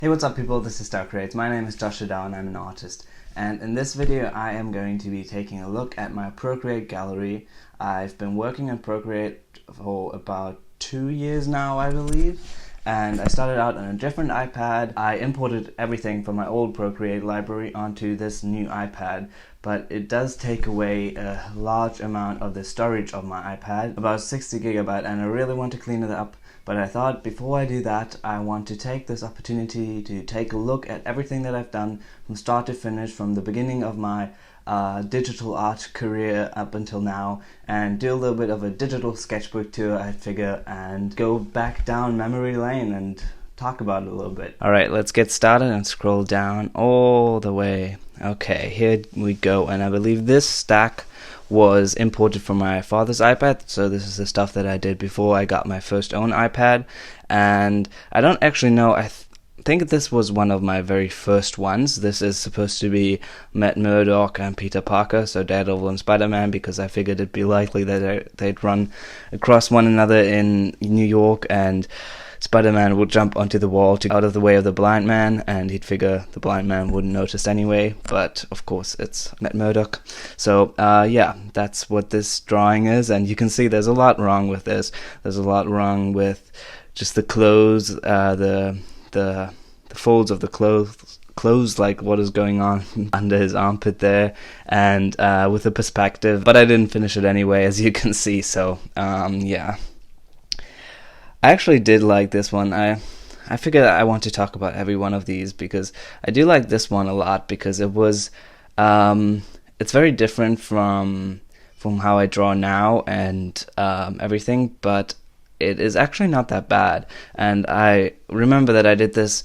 Hey, what's up people, this is Procreate. My name is Joshua Dow and I'm an artist. And in this video I am going to be taking a look at my Procreate gallery. I've been working on Procreate for about 2 years now, I believe. And I started out on a different iPad. I imported everything from my old Procreate library onto this new iPad, but it does take away a large amount of the storage of my iPad, about 60 gigabyte, and I really want to clean it up. But I thought before I do that, I want to take this opportunity to take a look at everything that I've done from start to finish, from the beginning of my digital art career up until now, and do a little bit of a digital sketchbook tour, I figure, and go back down memory lane and talk about it a little bit. Alright, let's get started and scroll down all the way. Okay, here we go, and I believe this stack was imported from my father's iPad, so this is the stuff that I did before I got my first own iPad. And I don't actually know, I think this was one of my very first ones. This is supposed to be Matt Murdock and Peter Parker, so Daredevil and Spider-Man, because I figured it'd be likely that they'd run across one another in New York, and Spider-Man would jump onto the wall to out of the way of the blind man, and he'd figure the blind man wouldn't notice anyway, but of course it's Matt Murdock. So yeah, that's what this drawing is, and you can see there's a lot wrong with this. There's a lot wrong with just the clothes, the folds of the clothes, like what is going on under his armpit there, and with the perspective, but I didn't finish it anyway, as you can see. So yeah, I actually did like this one. I figured I want to talk about every one of these because I do like this one a lot, because it was it's very different from how I draw now and everything, but it is actually not that bad. And I remember that I did this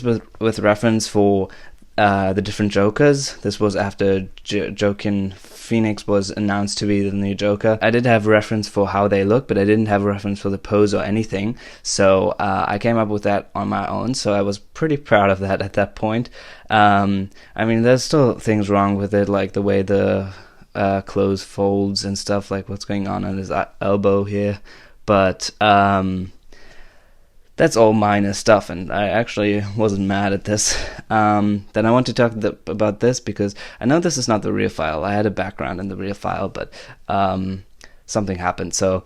with reference for the different Jokers. This was after Joaquin Phoenix was announced to be the new Joker. I did have reference for how they look, but I didn't have a reference for the pose or anything. So I came up with that on my own, so I was pretty proud of that at that point. I mean, there's still things wrong with it, like the way the clothes folds and stuff, like what's going on his elbow here. But that's all minor stuff, and I actually wasn't mad at this. Then I want to talk about this because I know this is not the real file. I had a background in the real file, but something happened. So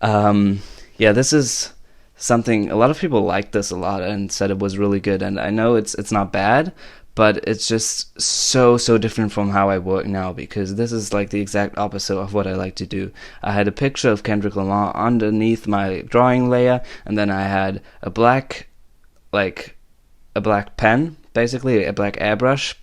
yeah, this is something, a lot of people liked this a lot and said it was really good, and I know it's not bad, but it's just so different from how I work now, because this is like the exact opposite of what I like to do. I had a picture of Kendrick Lamar underneath my drawing layer, and then I had a black pen, basically a black airbrush,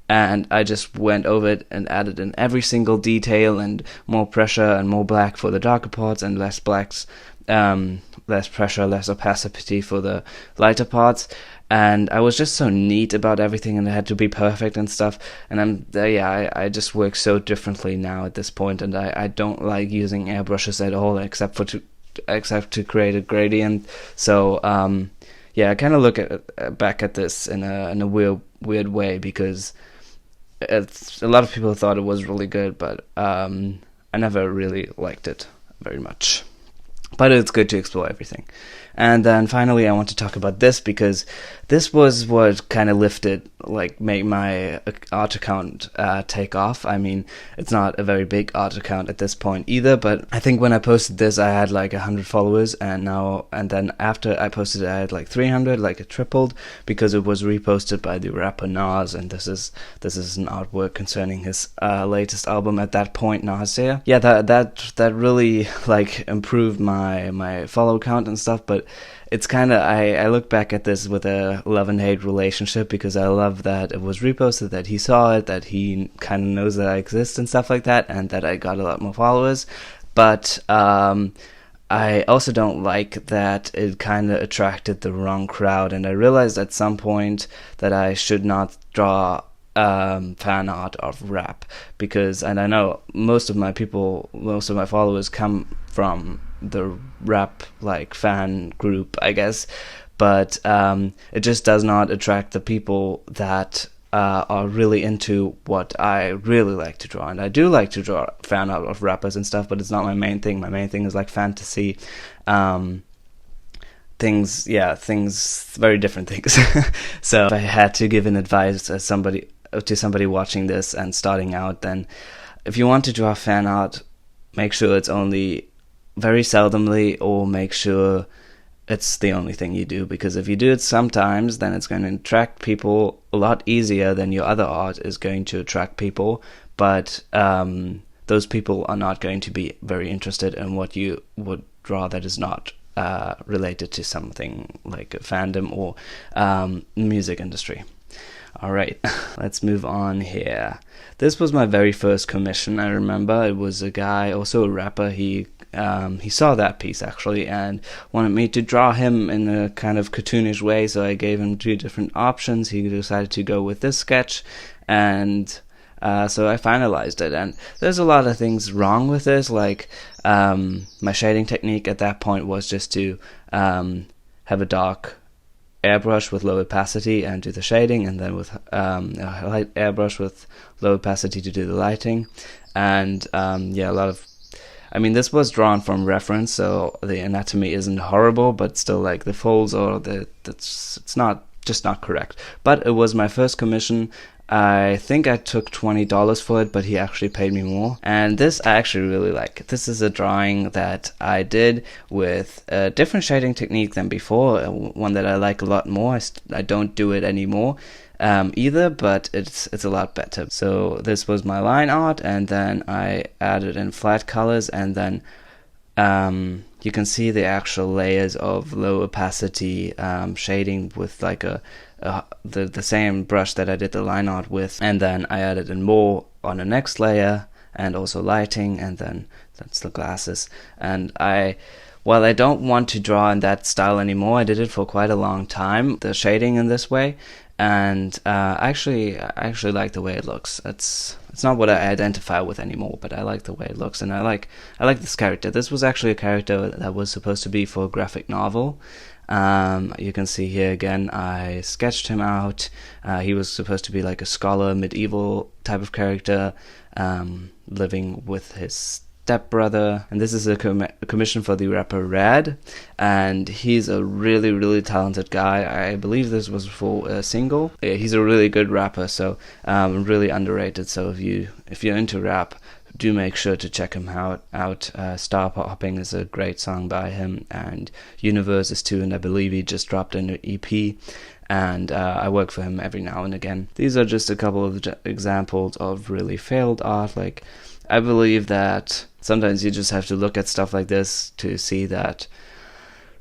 and I just went over it and added in every single detail, and more pressure and more black for the darker parts, and less blacks, less pressure, less opacity for the lighter parts. And I was just so neat about everything, and it had to be perfect and stuff. And I just work so differently now at this point, and I don't like using airbrushes at all, except to create a gradient. So yeah, I kind of look back at this in a weird way, because a lot of people thought it was really good, but I never really liked it very much. But it's good to explore everything. And then finally I want to talk about this, because this was what kind of made my art account take off. I mean, it's not a very big art account at this point either, but I think when I posted this I had like 100 followers, and then after I posted it I had like 300, like it tripled, because it was reposted by the rapper Nas, and this is an artwork concerning his latest album at that point, Nausea. Yeah, that really like improved my follow count and stuff, but it's kind of, I look back at this with a love and hate relationship, because I love that it was reposted, that he saw it, that he kind of knows that I exist and stuff like that, and that I got a lot more followers. But I also don't like that it kind of attracted the wrong crowd, and I realized at some point that I should not draw fan art of rap, and I know most of my followers come from the rap like fan group, I guess, but it just does not attract the people that are really into what I really like to draw. And I do like to draw fan art of rappers and stuff, but it's not my main thing. My main thing is like fantasy, things, very different things. So if I had to give an advice to somebody watching this and starting out, then if you want to draw fan art, make sure it's only very seldomly, or make sure it's the only thing you do, because if you do it sometimes, then it's going to attract people a lot easier than your other art is going to attract people, but those people are not going to be very interested in what you would draw that is not related to something like a fandom or music industry. Alright, let's move on here. This was my very first commission. I remember it was a guy, also a rapper. He saw that piece actually and wanted me to draw him in a kind of cartoonish way, so I gave him 2 different options. He decided to go with this sketch, and so I finalized it. And there's a lot of things wrong with this, like my shading technique at that point was just to have a dark airbrush with low opacity and do the shading, and then with a light airbrush with low opacity to do the lighting. And yeah, this was drawn from reference, so the anatomy isn't horrible, but still, like, the folds or it's not correct. But it was my first commission. I think I took $20 for it, but he actually paid me more. And this I actually really like. This is a drawing that I did with a different shading technique than before, one that I like a lot more. I don't do it anymore either, but it's a lot better. So this was my line art, and then I added in flat colors, and then you can see the actual layers of low opacity shading with like the same brush that I did the line art with, and then I added in more on the next layer, and also lighting, and then that's the glasses. And while I don't want to draw in that style anymore, I did it for quite a long time, the shading in this way, and I actually like the way it looks. It's not what I identify with anymore, but I like the way it looks, and I like this character. This was actually a character that was supposed to be for a graphic novel. You can see here again, I sketched him out. He was supposed to be like a scholar, medieval type of character, living with his stepbrother. And this is a commission for the rapper Rad, and he's a really, really talented guy. I believe this was for a single. Yeah, he's a really good rapper, so really underrated. So if you're into rap, do make sure to check him out. Star Hopping is a great song by him, and Universe is too, and I believe he just dropped an EP, and I work for him every now and again. These are just a couple of examples of really failed art. Like, I believe that sometimes you just have to look at stuff like this to see that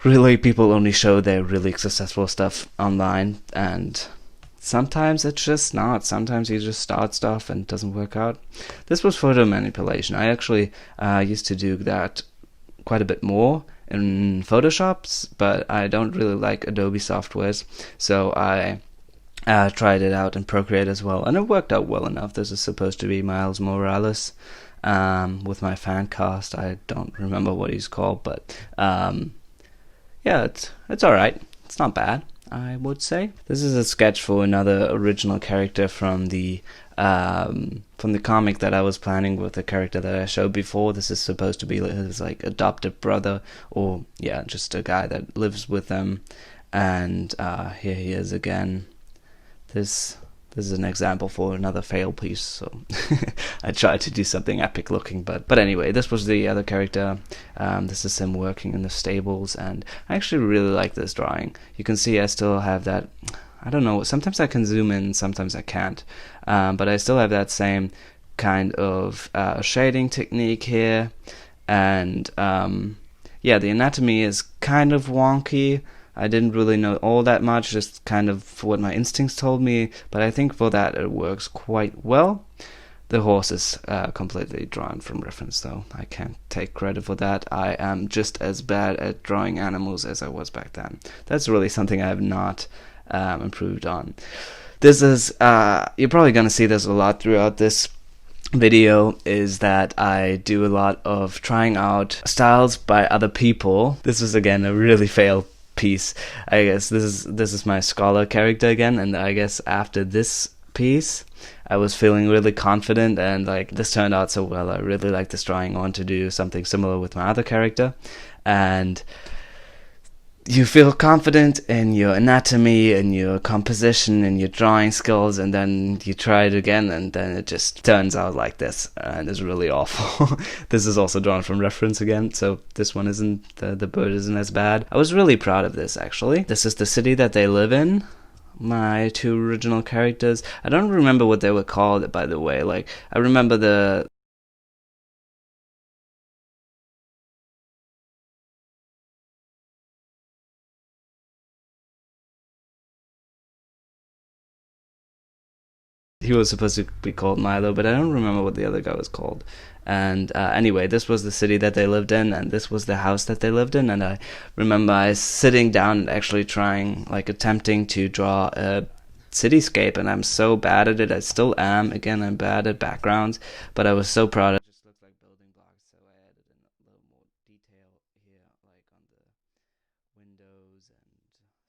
really people only show their really successful stuff online, and sometimes it's just not. Sometimes you just start stuff and it doesn't work out. This was photo manipulation. I actually used to do that quite a bit more in Photoshop, but I don't really like Adobe softwares, so I tried it out in Procreate as well, and it worked out well enough. This is supposed to be Miles Morales with my fan cast. I don't remember what he's called, but yeah, it's alright. It's not bad, I would say. This is a sketch for another original character from the comic that I was planning with the character that I showed before. This is supposed to be his like adopted brother, or yeah, just a guy that lives with them. And here he is again. This is an example for another fail piece, so I tried to do something epic looking, but anyway, this was the other character. This is him working in the stables, and I actually really like this drawing. You can see I still have that, I don't know, sometimes I can zoom in, sometimes I can't, but I still have that same kind of shading technique here, and yeah, the anatomy is kind of wonky. I didn't really know all that much, just kind of what my instincts told me, but I think for that it works quite well. The horse is completely drawn from reference, though. I can't take credit for that. I am just as bad at drawing animals as I was back then. That's really something I have not improved on. This is, you're probably going to see this a lot throughout this video, is that I do a lot of trying out styles by other people. This was again a really failed piece. I guess this is my scholar character again, and I guess after this piece I was feeling really confident, and like this turned out so well. I really like this drawing. I want to do something similar with my other character, and you feel confident in your anatomy and your composition and your drawing skills, and then you try it again, and then it just turns out like this, and it's really awful. This is also drawn from reference again, so this one isn't, the bird isn't as bad. I was really proud of this, actually. This is the city that they live in. My two original characters. I don't remember what they were called, by the way. Like, I remember the... He was supposed to be called Milo, but I don't remember what the other guy was called. And anyway, this was the city that they lived in, and this was the house that they lived in. And I remember I sitting down and actually trying, like, attempting to draw a cityscape, and I'm so bad at it. I still am. Again, I'm bad at backgrounds, but I was so proud. It just looked like building blocks, so I added in a little more detail here, like on the windows and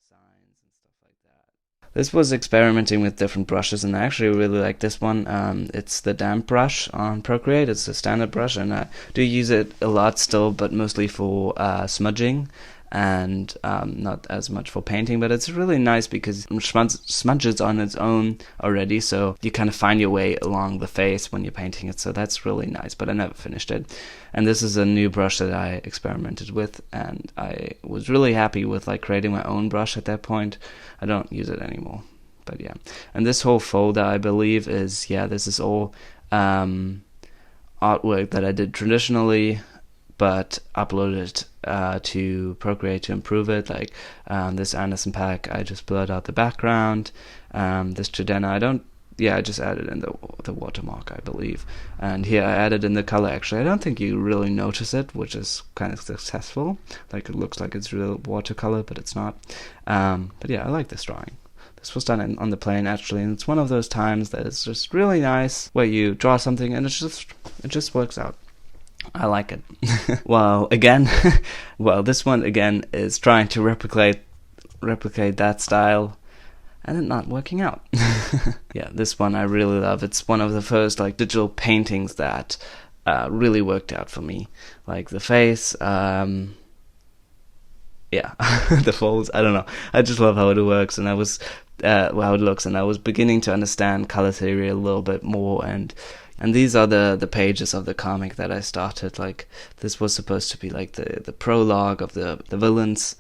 signs and stuff like that. This was experimenting with different brushes, and I actually really like this one. It's the damp brush on Procreate. It's a standard brush, and I do use it a lot still, but mostly for smudging, and not as much for painting. But it's really nice because it smudges on its own already, so you kind of find your way along the face when you're painting it, so that's really nice. But I never finished it. And this is a new brush that I experimented with, and I was really happy with, like, creating my own brush at that point. I don't use it anymore, but yeah. And this whole folder, I believe, is, yeah, this is all artwork that I did traditionally, but uploaded to Procreate to improve it. Like this Anderson pack, I just blurred out the background. This Chidena, I just added in the watermark, I believe. And here I added in the color, actually. I don't think you really notice it, which is kind of successful. Like, it looks like it's real watercolor, but it's not. But yeah, I like this drawing. This was done on the plane, actually, and it's one of those times that is just really nice, where you draw something and it just works out. I like it. Well, this one again is trying to replicate that style, and it not working out. Yeah, this one I really love. It's one of the first, like, digital paintings that really worked out for me. Like the face, the folds. I don't know. I just love how it works, and how it looks, and I was beginning to understand color theory a little bit more, and these are the pages of the comic that I started. Like, this was supposed to be like the prologue of the villains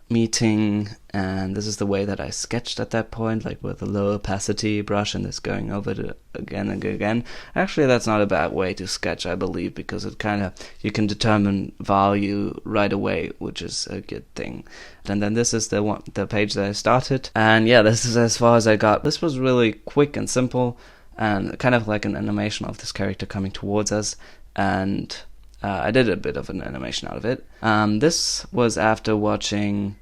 meeting, and this is the way that I sketched at that point, like with a low opacity brush and this going over it again and again. Actually, that's not a bad way to sketch, I believe, because it kind of, you can determine value right away, which is a good thing. And then this is the page that I started, and yeah, this is as far as I got. This was really quick and simple, and kind of like an animation of this character coming towards us, and I did a bit of an animation out of it. This was after watching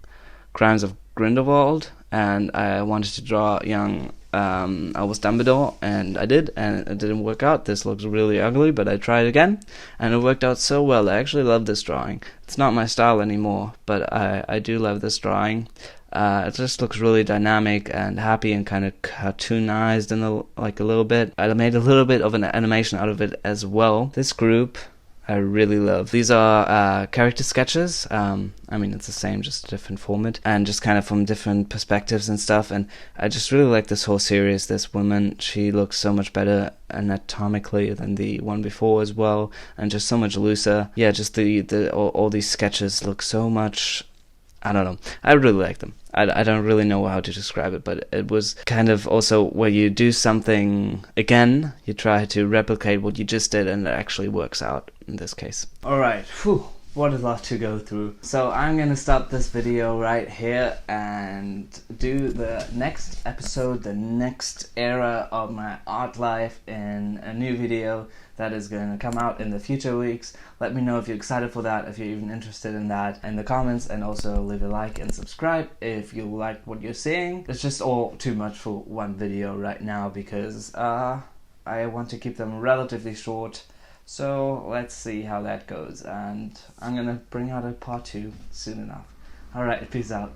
Crimes of Grindelwald, and I wanted to draw young Albus Dumbledore, and I did, and it didn't work out. This looks really ugly, but I tried again, and it worked out so well. I actually love this drawing. It's not my style anymore, but I do love this drawing. It just looks really dynamic and happy and kind of cartoonized in a little bit. I made a little bit of an animation out of it as well. This group I really love. These are character sketches. I mean, it's the same, just a different format, and just kind of from different perspectives and stuff. And I just really like this whole series. This woman, she looks so much better anatomically than the one before as well, and just so much looser. Yeah, just all these sketches look so much, I don't know. I really like them. I don't really know how to describe it, but it was kind of also where you do something again, you try to replicate what you just did, and it actually works out in this case. Alright, what a lot to go through. So I'm gonna stop this video right here and do the next episode, the next era of my art life, in a new video that is going to come out in the future weeks. Let me know if you're excited for that, if you're even interested in that, in the comments, and also leave a like and subscribe if you like what you're seeing. It's just all too much for one video right now, because I want to keep them relatively short. So let's see how that goes, and I'm gonna bring out a part 2 soon enough. Alright, peace out.